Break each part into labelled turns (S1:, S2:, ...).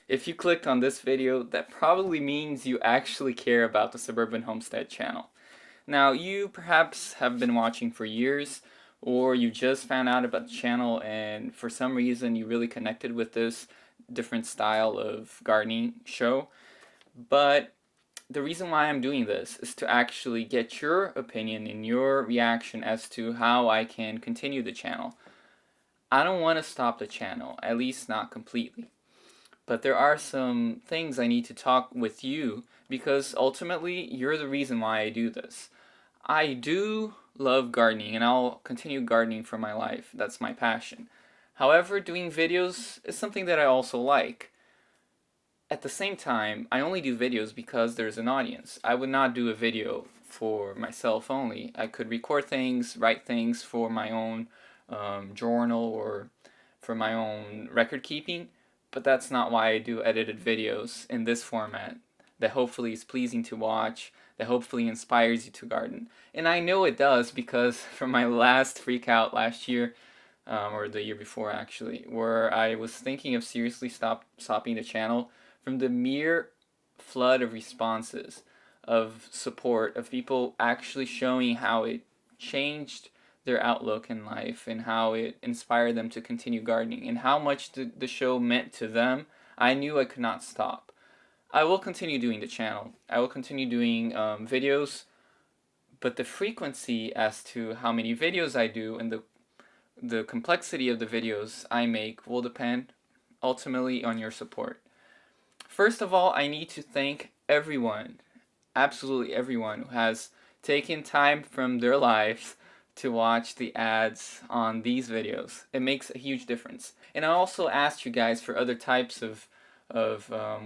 S1: If you clicked on this video, that probably means you actually care about the Suburban Homestead channel. Now, you perhaps have been watching for years, or you just found out about the channel and for some reason you really connected with this different style of gardening show. But the reason why I'm doing this is to actually get your opinion and your reaction as to how I can continue the channel. I don't want to stop the channel, at least not completely. But there are some things I need to talk with you because ultimately you're the reason why I do this. I do love gardening and I'll continue gardening for my life. That's my passion. However, doing videos is something that I also like. At the same time, I only do videos because there's an audience. I would not do a video for myself only. I could record things, write things for my own journal or for my own record keeping, but that's not why I do edited videos in this format that hopefully is pleasing to watch, that hopefully inspires you to garden. And I know it does because from my last freak out last year, or the year before actually, where I was thinking of seriously stopping the channel from the mere flood of responses, of support, of people actually showing how it changed their outlook in life and how it inspired them to continue gardening and how much the show meant to them. I knew I could not stop. I will continue doing the channel. I will continue doing videos, but the frequency as to how many videos I do and the complexity of the videos I make will depend ultimately on your support. First of all, I need to thank everyone, absolutely everyone, who has taken time from their lives to watch the ads on these videos. It makes a huge difference. And I also asked you guys for other types of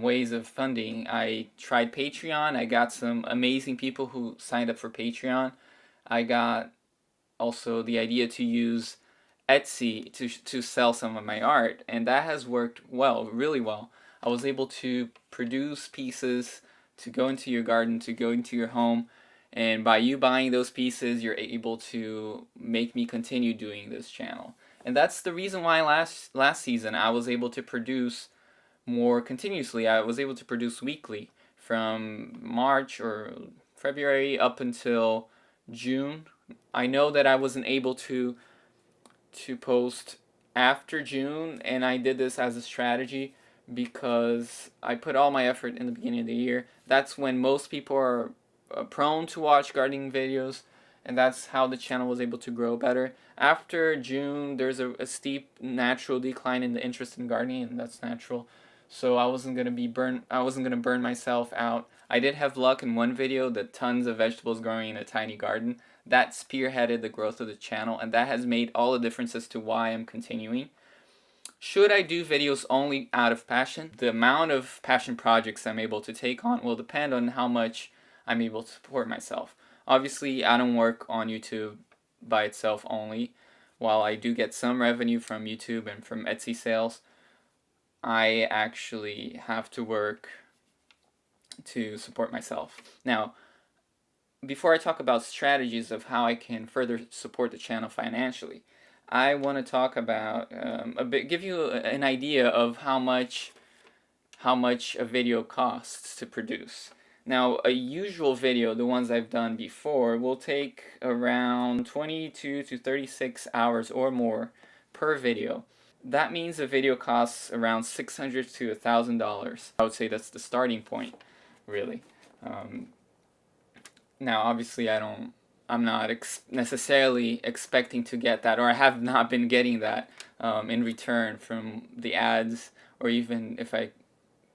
S1: ways of funding. I tried Patreon. I got some amazing people who signed up for Patreon. I got also the idea to use Etsy to sell some of my art, and that has worked well, really well. I was able to produce pieces to go into your garden, to go into your home, and by you buying those pieces, you're able to make me continue doing this channel. And that's the reason why last season I was able to produce more continuously. I was able to produce weekly from March or February up until June. I know that I wasn't able to post after June, and I did this as a strategy because I put all my effort in the beginning of the year. That's when most people are prone to watch gardening videos, and that's how the channel was able to grow better. After June, there's a steep natural decline in the interest in gardening, and that's natural. So I wasn't gonna burn myself out. I did have luck in one video that tons of vegetables growing in a tiny garden. That spearheaded the growth of the channel, and that has made all the difference as to why I'm continuing. Should I do videos only out of passion? The amount of passion projects I'm able to take on will depend on how much I'm able to support myself. Obviously, I don't work on YouTube by itself only. While I do get some revenue from YouTube and from Etsy sales, I actually have to work to support myself. Now, before I talk about strategies of how I can further support the channel financially, I want to talk about give you an idea of how much a video costs to produce. Now, a usual video, the ones I've done before, will take around 22 to 36 hours or more per video. That means a video costs around $600 to $1,000. I would say that's the starting point, really. Now, obviously, I'm not necessarily expecting to get that, or I have not been getting that in return from the ads, or even if I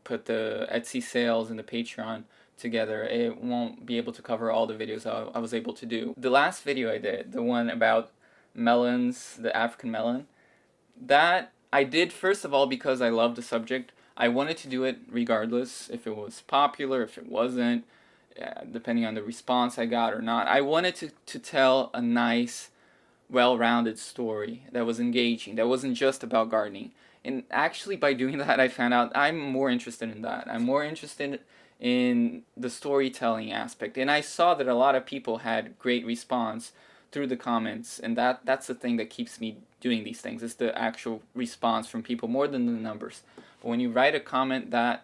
S1: put the Etsy sales and the Patreon together, it won't be able to cover all the videos I was able to do. The last video I did, the one about melons, the African melon, that I did first of all because I love the subject. I wanted to do it regardless if it was popular, if it wasn't, depending on the response I got or not. I wanted to tell a nice, well-rounded story that was engaging, that wasn't just about gardening. And actually by doing that, I found out I'm more interested in that. I'm more interested in the storytelling aspect. And I saw that a lot of people had great response through the comments, and that's the thing that keeps me doing these things, is the actual response from people more than the numbers. But when you write a comment, that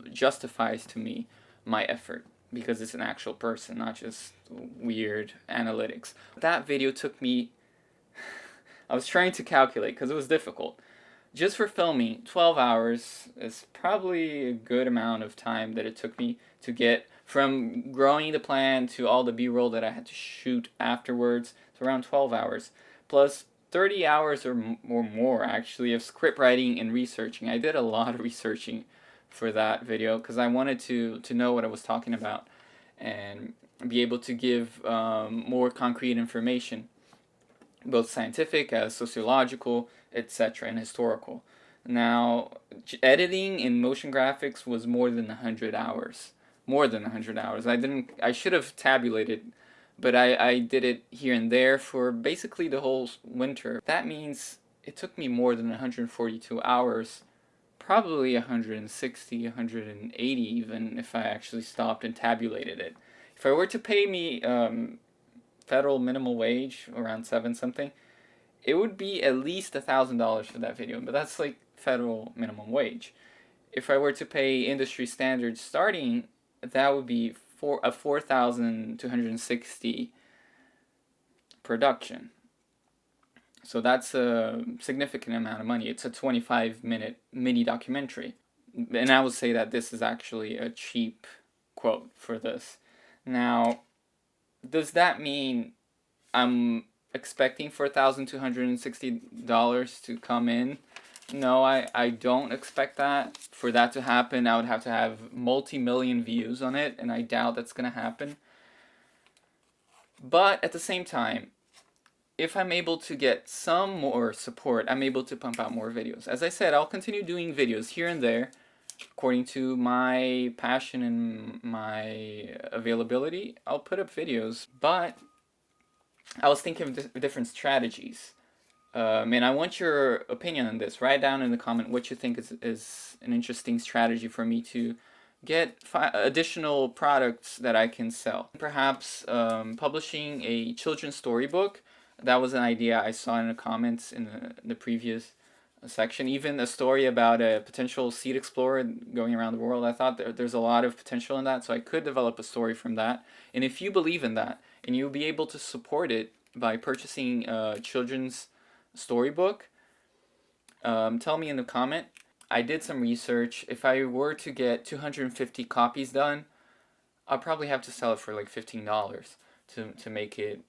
S1: justifies to me my effort, because it's an actual person, not just weird analytics. That video took me, I was trying to calculate because it was difficult. Just for filming, 12 hours is probably a good amount of time that it took me to get from growing the plant to all the B-roll that I had to shoot afterwards. It's around 12 hours. Plus 30 hours or more actually of script writing and researching. I did a lot of researching for that video because I wanted to know what I was talking about and be able to give more concrete information, both scientific as sociological, etc., and historical. Now, editing in motion graphics was more than 100 hours. More than 100 hours. I should have tabulated, but I did it here and there for basically the whole winter. That means it took me more than 142 hours, probably 160, 180 even, if I actually stopped and tabulated it. If I were to pay me federal minimum wage, around 7 something, it would be at least $1,000 for that video, but that's like federal minimum wage. If I were to pay industry standards starting, that would be a 4,260 production. So that's a significant amount of money. It's a 25-minute mini documentary. And I would say that this is actually a cheap quote for this. Now, does that mean I'm expecting for $1,260 to come in? No, I don't expect that. For that to happen, I would have to have multi-million views on it, and I doubt that's going to happen. But at the same time, if I'm able to get some more support, I'm able to pump out more videos. As I said, I'll continue doing videos here and there, according to my passion and my availability. I'll put up videos, but I was thinking of different strategies. And I want your opinion on this. Write down in the comment what you think is an interesting strategy for me to get additional products that I can sell. Perhaps publishing a children's storybook. That was an idea I saw in the comments in the previous section. Even a story about a potential seed explorer going around the world. I thought there's a lot of potential in that, so I could develop a story from that. And if you believe in that, and you'll be able to support it by purchasing a children's storybook, tell me in the comment. I did some research. If I were to get 250 copies done, I'll probably have to sell it for like $15 to make it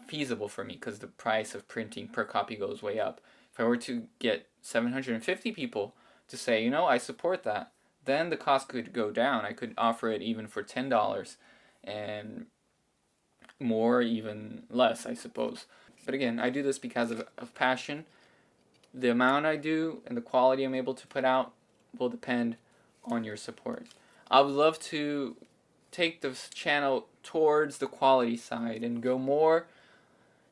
S1: feasible for me, because the price of printing per copy goes way up. If I were to get 750 people to say, I support that, then the cost could go down. I could offer it even for $10 and more, even less, I suppose. But again, I do this because of passion. The amount I do and the quality I'm able to put out will depend on your support. I would love to take this channel towards the quality side and go more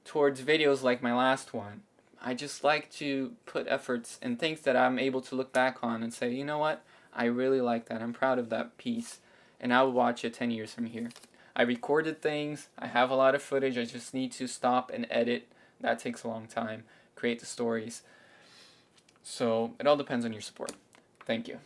S1: towards videos like my last one. I just like to put efforts and things that I'm able to look back on and say, you know what, I really like that. I'm proud of that piece, and I will watch it 10 years from here. I recorded things. I have a lot of footage. I just need to stop and edit. That takes a long time. Create the stories. So it all depends on your support. Thank you.